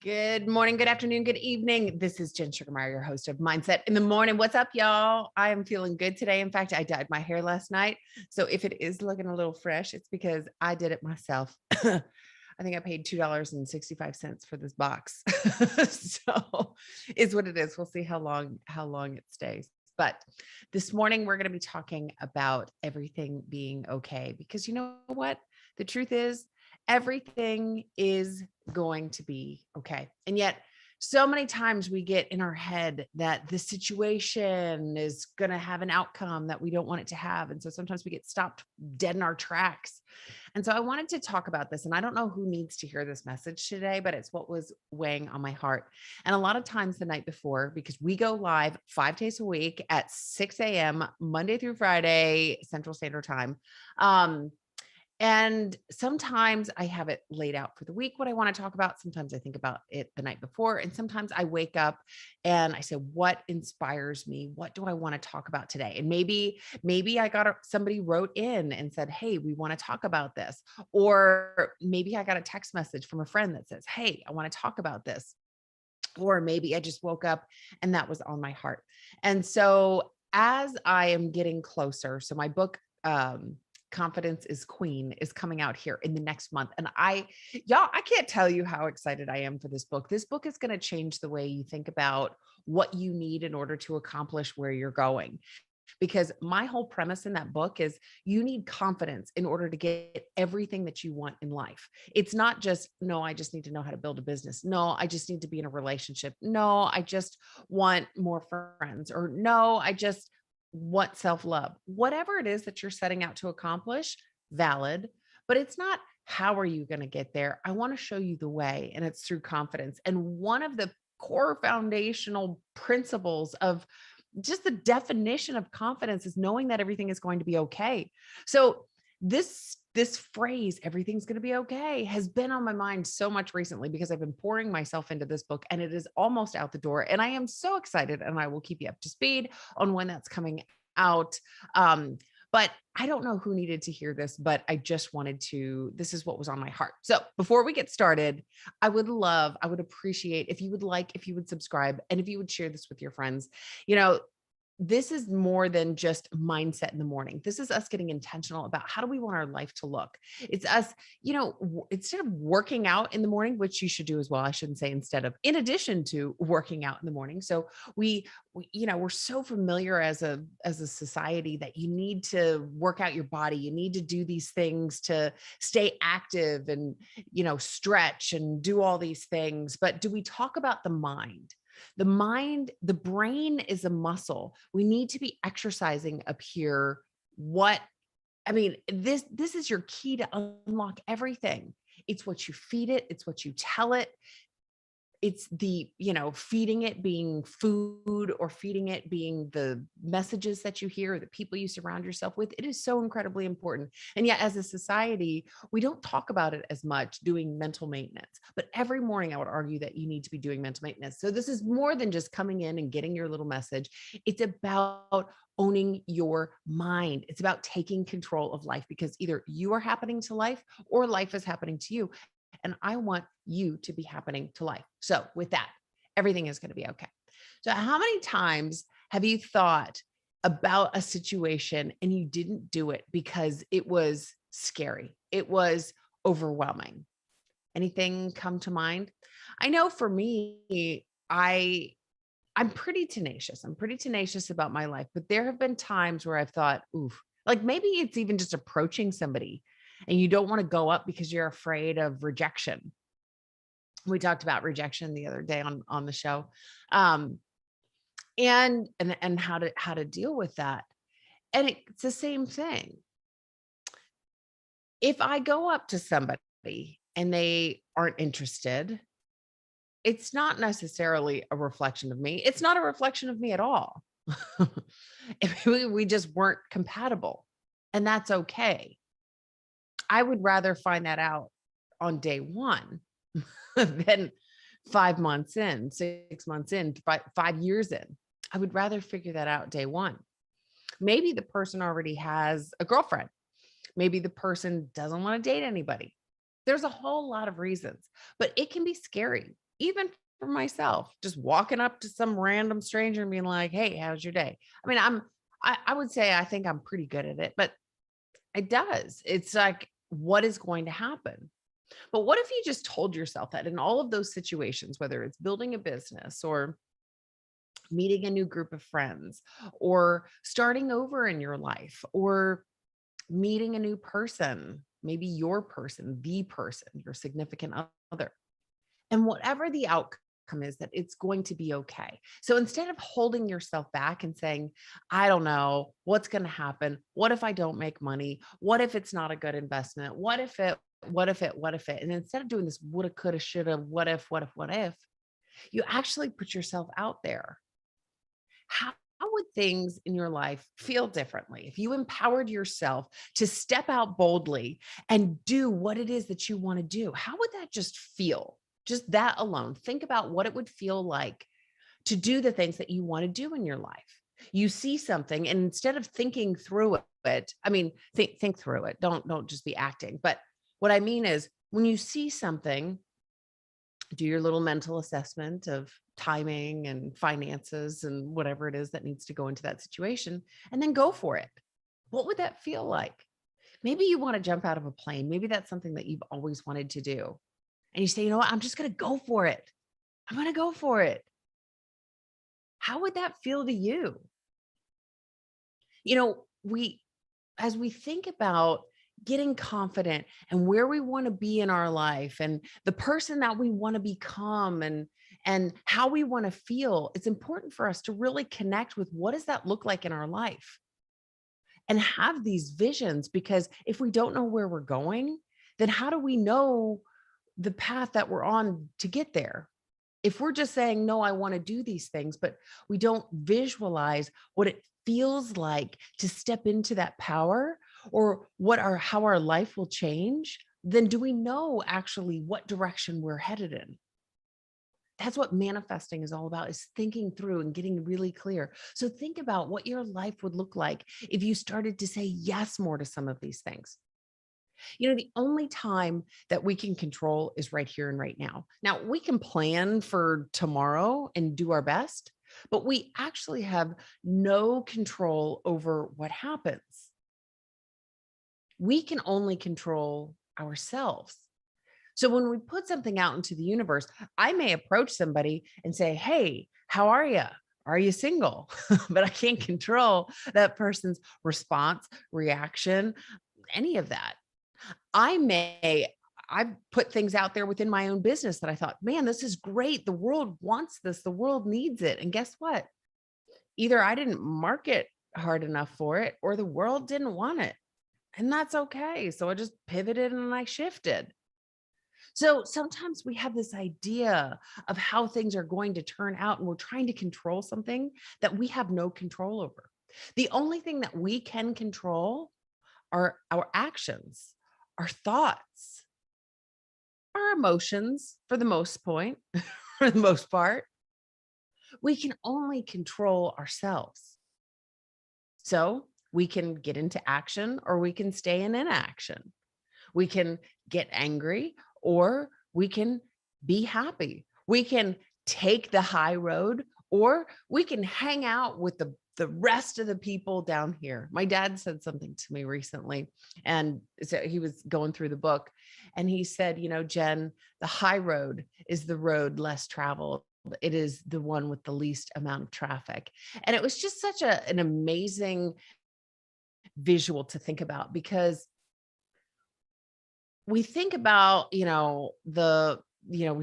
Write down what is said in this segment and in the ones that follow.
Good morning, good afternoon, good evening. This is Jen Sugarmeyer, your host of Mindset in the Morning. What's up, y'all? I am feeling good today. In fact, I dyed my hair last night. So if it is looking a little fresh, it's because I did it myself. I think I paid $2.65 for this box. So is what it is. We'll see how long it stays. But this morning we're going to be talking about everything being okay because you know what? The truth is everything is going to be okay. And yet, so many times we get in our head that the situation is going to have an outcome that we don't want it to have. And so sometimes we get stopped dead in our tracks. And so I wanted to talk about this. And I don't know who needs to hear this message today, but it's what was weighing on my heart. And a lot of times the night before, because we go live 5 days a week at 6 a.m., Monday through Friday, Central Standard Time. And sometimes I have it laid out for the week, what I want to talk about. Sometimes I think about it the night before. And sometimes I wake up and I say, what inspires me? What do I want to talk about today? And maybe somebody wrote in and said, hey, we want to talk about this. Or maybe I got a text message from a friend that says, hey, I want to talk about this. Or maybe I just woke up and that was on my heart. And so as I am getting closer, so my book, Confidence is Queen is coming out here in the next month. And I can't tell you how excited I am for this book. This book is going to change the way you think about what you need in order to accomplish where you're going. Because my whole premise in that book is you need confidence in order to get everything that you want in life. It's not just, no, I just need to know how to build a business. No, I just need to be in a relationship. No, I just want more friends. Or no, I just want self-love. Whatever it is that you're setting out to accomplish, valid, but it's not how are you going to get there? I want to show you the way, and it's through confidence. And one of the core foundational principles of just the definition of confidence is knowing that everything is going to be okay. So this phrase, everything's going to be okay, has been on my mind so much recently because I've been pouring myself into this book and it is almost out the door. And I am so excited, and I will keep you up to speed on when that's coming out. But I don't know who needed to hear this, but I just wanted to, this is what was on my heart. So before we get started, I would appreciate if you would subscribe and if you would share this with your friends. You know, this is more than just mindset in the morning. This is us getting intentional about how do we want our life to look. It's us, instead of working out in the morning, which you should do as well. I shouldn't say instead of, in addition to working out in the morning. So we're so familiar as a society that you need to work out your body. You need to do these things to stay active and, stretch and do all these things. But do we talk about the mind? The mind, the brain is a muscle. We need to be exercising up here. This is your key to unlock everything. It's what you feed it. It's what you tell it. It's the, feeding it being food or feeding it being the messages that you hear, the people you surround yourself with. It is so incredibly important. And yet as a society, we don't talk about it as much, doing mental maintenance, but every morning I would argue that you need to be doing mental maintenance. So this is more than just coming in and getting your little message. It's about owning your mind. It's about taking control of life because either you are happening to life or life is happening to you. And I want you to be happening to life. So with that, everything is going to be okay. So how many times have you thought about a situation and you didn't do it because it was scary? It was overwhelming. Anything come to mind? I know for me, I'm pretty tenacious. I'm pretty tenacious about my life, but there have been times where I've thought, oof, like maybe it's even just approaching somebody and you don't want to go up because you're afraid of rejection. We talked about rejection the other day on the show. And how to deal with that. And it's the same thing. If I go up to somebody and they aren't interested, it's not necessarily a reflection of me. It's not a reflection of me at all. If we just weren't compatible, and that's okay. I would rather find that out on day one than 5 months in, 6 months in, 5 years in. I would rather figure that out day one. Maybe the person already has a girlfriend. Maybe the person doesn't want to date anybody. There's a whole lot of reasons, but it can be scary, even for myself, just walking up to some random stranger and being like, "Hey, how's your day?" I mean, I would say I think I'm pretty good at it, but it does. It's like, what is going to happen? But what if you just told yourself that in all of those situations, whether it's building a business or meeting a new group of friends or starting over in your life or meeting a new person, maybe your person, the person, your significant other, and whatever the outcome is, that it's going to be okay. So instead of holding yourself back and saying, I don't know what's going to happen. What if I don't make money? What if it's not a good investment? What if it? And instead of doing this woulda, coulda, shoulda, what if, you actually put yourself out there. How would things in your life feel differently if you empowered yourself to step out boldly and do what it is that you want to do? How would that just feel? Just that alone. Think about what it would feel like to do the things that you want to do in your life. You see something, and instead of thinking through it, I mean, think through it. Don't just be acting. But what I mean is when you see something, do your little mental assessment of timing and finances and whatever it is that needs to go into that situation, and then go for it. What would that feel like? Maybe you want to jump out of a plane. Maybe that's something that you've always wanted to do. And you say, you know what? I'm just going to go for it. I'm going to go for it. How would that feel to you? We, as we think about getting confident and where we want to be in our life and the person that we want to become and how we want to feel, it's important for us to really connect with what does that look like in our life and have these visions, because if we don't know where we're going, then how do we know the path that we're on to get there? If we're just saying, no, I want to do these things, but we don't visualize what it feels like to step into that power, or how our life will change, then do we know actually what direction we're headed in? That's what manifesting is all about, is thinking through and getting really clear. So think about what your life would look like if you started to say yes more to some of these things. The only time that we can control is right here and right now. Now, we can plan for tomorrow and do our best, but we actually have no control over what happens. We can only control ourselves. So when we put something out into the universe, I may approach somebody and say, "Hey, how are you? Are you single?" But I can't control that person's response, reaction, any of that. I've put things out there within my own business that I thought, man, this is great. The world wants this. The world needs it. And guess what? Either I didn't market hard enough for it or the world didn't want it. And that's okay. So I just pivoted and I shifted. So sometimes we have this idea of how things are going to turn out, and we're trying to control something that we have no control over. The only thing that we can control are our actions, our thoughts, our emotions for the most point, for the most part. We can only control ourselves. So we can get into action or we can stay in inaction. We can get angry or we can be happy. We can take the high road or we can hang out with the rest of the people down here. My dad said something to me recently, and so he was going through the book and he said, Jen, the high road is the road less traveled. It is the one with the least amount of traffic. And it was just such an amazing visual to think about, because we think about, we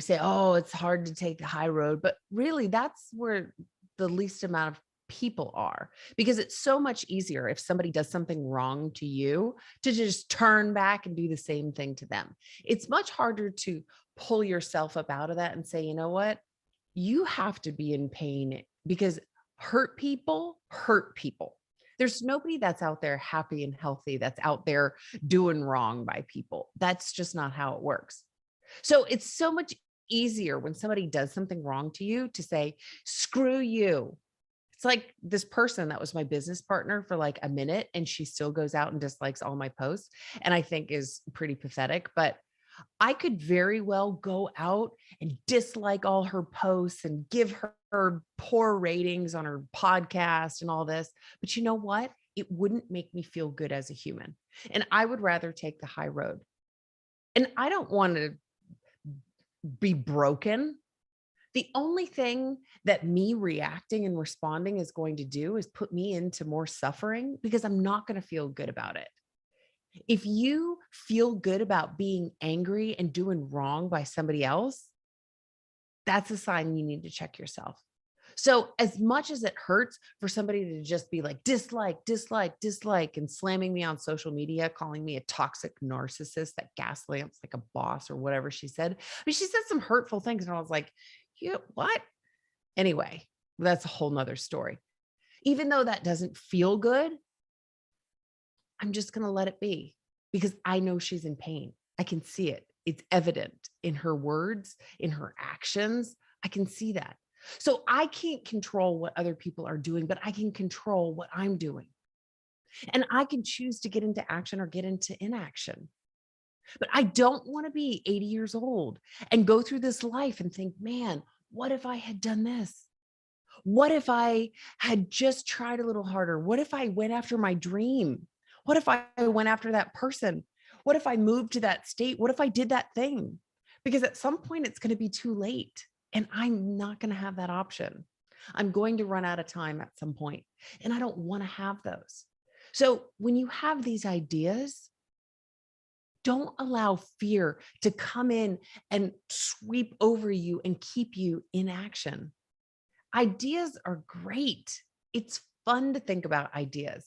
say, oh, it's hard to take the high road, but really that's where the least amount of people are, because it's so much easier if somebody does something wrong to you to just turn back and do the same thing to them. It's much harder to pull yourself up out of that and say, you know what? You have to be in pain, because hurt people hurt people. There's nobody that's out there happy and healthy that's out there doing wrong by people. That's just not how it works. So it's so much easier when somebody does something wrong to you to say, screw you. It's like this person that was my business partner for like a minute, and she still goes out and dislikes all my posts, and I think is pretty pathetic. But I could very well go out and dislike all her posts and give her poor ratings on her podcast and all this. But you know what? It wouldn't make me feel good as a human. And I would rather take the high road. And I don't want to be broken. The only thing that me reacting and responding is going to do is put me into more suffering because I'm not going to feel good about it. If you feel good about being angry and doing wrong by somebody else, that's a sign you need to check yourself. So, as much as it hurts for somebody to just be like dislike, dislike, dislike, and slamming me on social media, calling me a toxic narcissist that gaslamps like a boss or whatever she said, but she said some hurtful things. And I was like, you what? Anyway, that's a whole nother story. Even though that doesn't feel good, I'm just going to let it be because I know she's in pain. I can see it. It's evident in her words, in her actions. I can see that. So I can't control what other people are doing, but I can control what I'm doing. And I can choose to get into action or get into inaction. But I don't want to be 80 years old and go through this life and think, man, what if I had done this? What if I had just tried a little harder? What if I went after my dream? What if I went after that person? What if I moved to that state? What if I did that thing? Because at some point it's going to be too late and I'm not going to have that option. I'm going to run out of time at some point and I don't want to have those. So when you have these ideas, don't allow fear to come in and sweep over you and keep you in action. Ideas are great. It's fun to think about ideas.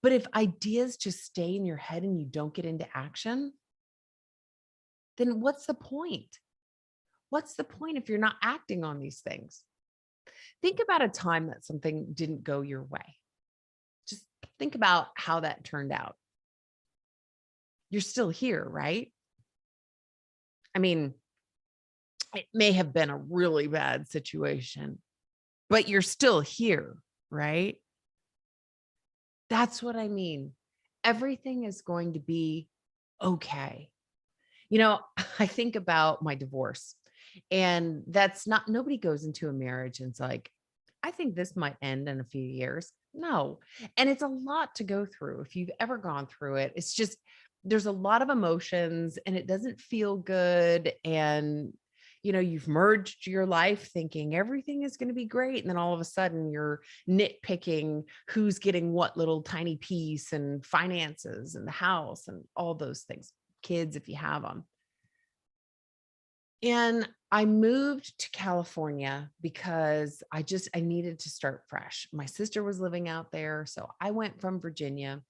But if ideas just stay in your head and you don't get into action, then what's the point? What's the point if you're not acting on these things? Think about a time that something didn't go your way. Just think about how that turned out. You're still here, right? I mean, it may have been a really bad situation, but you're still here, right? That's what I mean. Everything is going to be okay. You know, I think about my divorce, and that's not, nobody goes into a marriage and it's like, I think this might end in a few years. No. And it's a lot to go through. If you've ever gone through it, it's just, there's a lot of emotions and it doesn't feel good. And, you've merged your life thinking everything is going to be great. And then all of a sudden you're nitpicking who's getting what little tiny piece and finances and the house and all those things, kids, if you have them. And I moved to California because I needed to start fresh. My sister was living out there, so I went from Virginia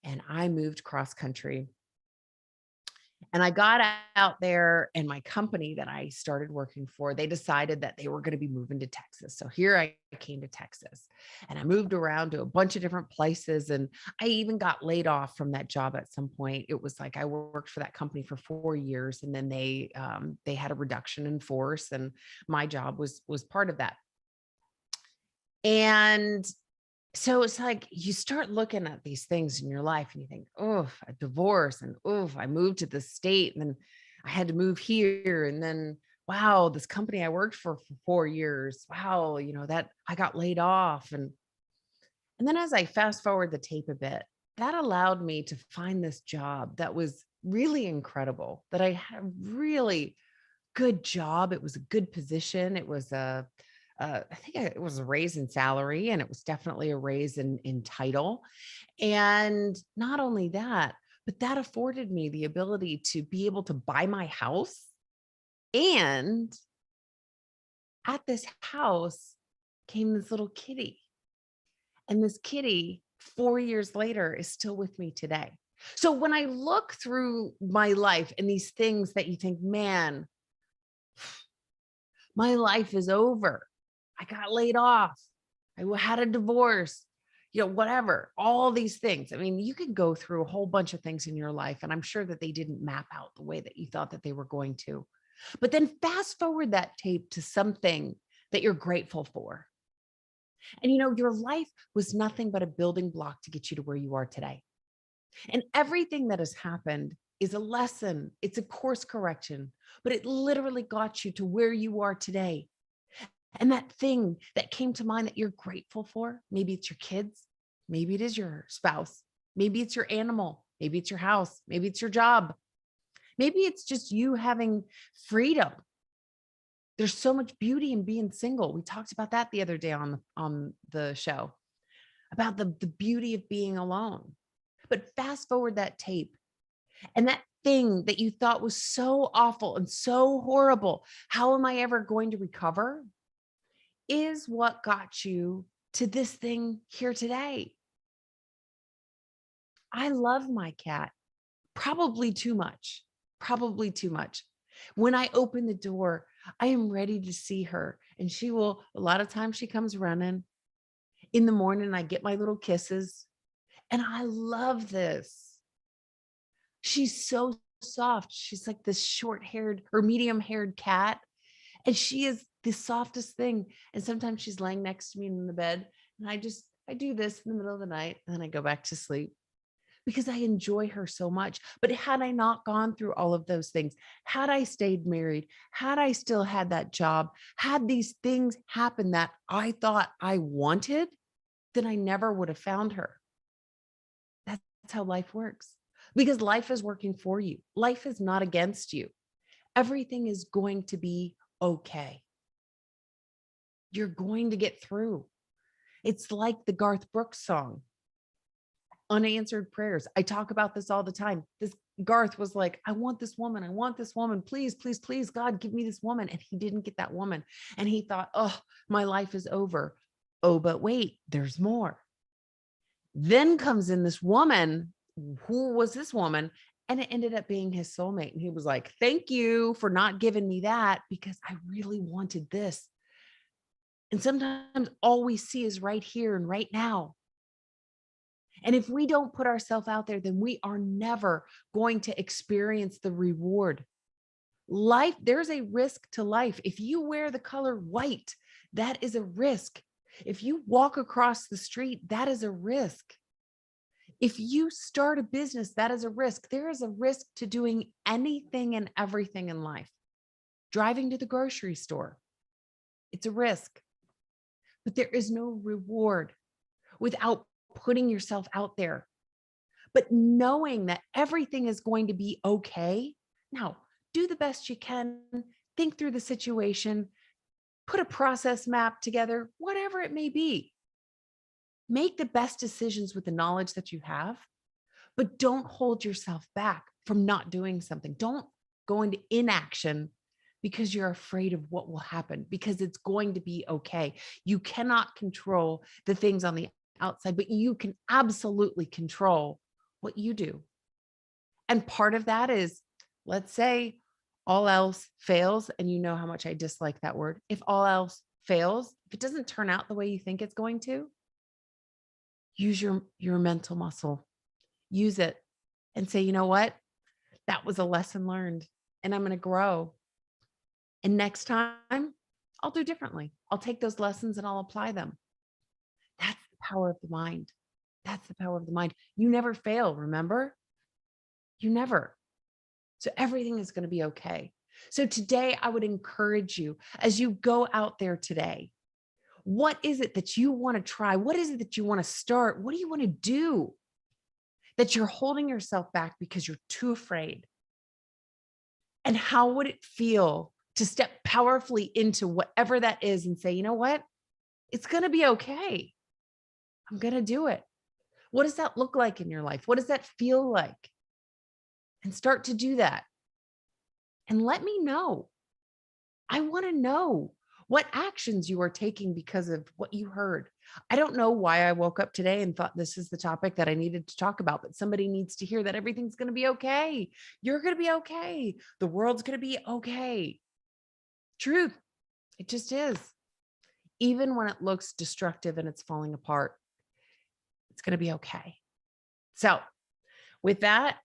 and I moved cross country. And I got out there, and my company that I started working for, they decided that they were going to be moving to Texas. So here I came to Texas and I moved around to a bunch of different places. And I even got laid off from that job at some point. It was like I worked for that company for 4 years, and then they had a reduction in force, and my job was part of that. And so it's like you start looking at these things in your life and you think, oh, a divorce, and oh, I moved to the state, and then I had to move here. And then, wow, this company I worked for 4 years. Wow, that I got laid off. And then as I fast forward the tape a bit, that allowed me to find this job that was really incredible, that I had a really good job. It was a good position. It was I think it was a raise in salary, and it was definitely a raise in title. And not only that, but that afforded me the ability to be able to buy my house. And at this house came this little kitty. And this kitty, 4 years later, is still with me today. So when I look through my life and these things that you think, man, my life is over. I got laid off. Had a divorce, whatever, all these things. I mean, you could go through a whole bunch of things in your life, and I'm sure that they didn't map out the way that you thought that they were going to. But then fast forward that tape to something that you're grateful for. And your life was nothing but a building block to get you to where you are today. And everything that has happened is a lesson. It's a course correction, but it literally got you to where you are today. And that thing that came to mind that you're grateful for, maybe it's your kids, maybe it is your spouse, maybe it's your animal, maybe it's your house, maybe it's your job, maybe it's just you having freedom. There's so much beauty in being single. We talked about that the other day on the show about the beauty of being alone. But fast forward that tape, and that thing that you thought was so awful and so horrible, how am I ever going to recover? Is what got you to this thing here today. I love my cat, probably too much, probably too much. When I open the door, I am ready to see her. And she will, a lot of times she comes running. In the morning, I get my little kisses. And I love this. She's so soft. She's like this short haired or medium haired cat. And she is the softest thing. And sometimes she's laying next to me in the bed. And I do this in the middle of the night. And then I go back to sleep because I enjoy her so much. But had I not gone through all of those things, had I stayed married, had I still had that job, had these things happen that I thought I wanted, then I never would have found her. That's how life works because life is working for you. Life is not against you. Everything is going to be okay. You're going to get through. It's like the Garth Brooks song, Unanswered Prayers. I talk about this all the time. This Garth was like, I want this woman. I want this woman. Please, please, please, God, give me this woman. And he didn't get that woman. And he thought, oh, my life is over. Oh, but wait, there's more. Then comes in this woman. Who was this woman? And it ended up being his soulmate. And he was like, thank you for not giving me that because I really wanted this. And sometimes all we see is right here and right now. And if we don't put ourselves out there, then we are never going to experience the reward. Life, there's a risk to life. If you wear the color white, that is a risk. If you walk across the street, that is a risk. If you start a business, that is a risk. There is a risk to doing anything and everything in life. Driving to the grocery store, it's a risk. But there is no reward without putting yourself out there. But knowing that everything is going to be okay. Now, do the best you can, think through the situation, put a process map together, whatever it may be. Make the best decisions with the knowledge that you have, but don't hold yourself back from not doing something. Don't go into inaction because you're afraid of what will happen, because it's going to be okay. You cannot control the things on the outside, but you can absolutely control what you do. And part of that is, let's say all else fails, and you know how much I dislike that word. If all else fails, if it doesn't turn out the way you think it's going to, use your mental muscle, use it and say, you know what? That was a lesson learned and I'm going to grow. And next time I'll do differently. I'll take those lessons and I'll apply them. That's the power of the mind. That's the power of the mind. You never fail, remember? You never. So everything is going to be okay. So today I would encourage you as you go out there today, what is it that you want to try? What is it that you want to start? What do you want to do that you're holding yourself back because you're too afraid? And how would it feel to step powerfully into whatever that is and say, you know what? It's going to be okay. I'm going to do it. What does that look like in your life? What does that feel like? And start to do that. And let me know. I want to know what actions you are taking because of what you heard. I don't know why I woke up today and thought this is the topic that I needed to talk about, but somebody needs to hear that everything's going to be okay. You're going to be okay. The world's going to be okay. Truth. It just is. Even when it looks destructive and it's falling apart, it's going to be okay. So with that,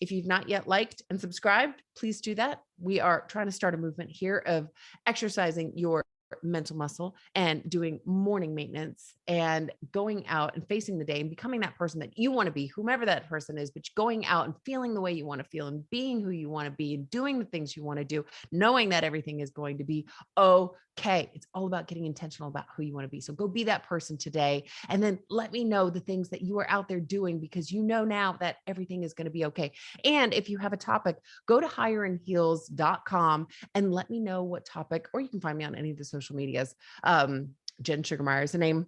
if you've not yet liked and subscribed, please do that. We are trying to start a movement here of exercising your mental muscle and doing morning maintenance and going out and facing the day and becoming that person that you want to be, whomever that person is, but going out and feeling the way you want to feel and being who you want to be and doing the things you want to do, knowing that everything is going to be okay. It's all about getting intentional about who you want to be. So go be that person today. And then let me know the things that you are out there doing, because you know now that everything is going to be okay. And if you have a topic, go to higherinheels.com and let me know what topic, or you can find me on any of the social medias. Jen Sugarmeyer is the name.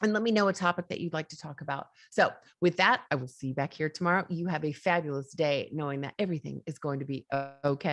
And let me know a topic that you'd like to talk about. So with that, I will see you back here tomorrow. You have a fabulous day knowing that everything is going to be okay.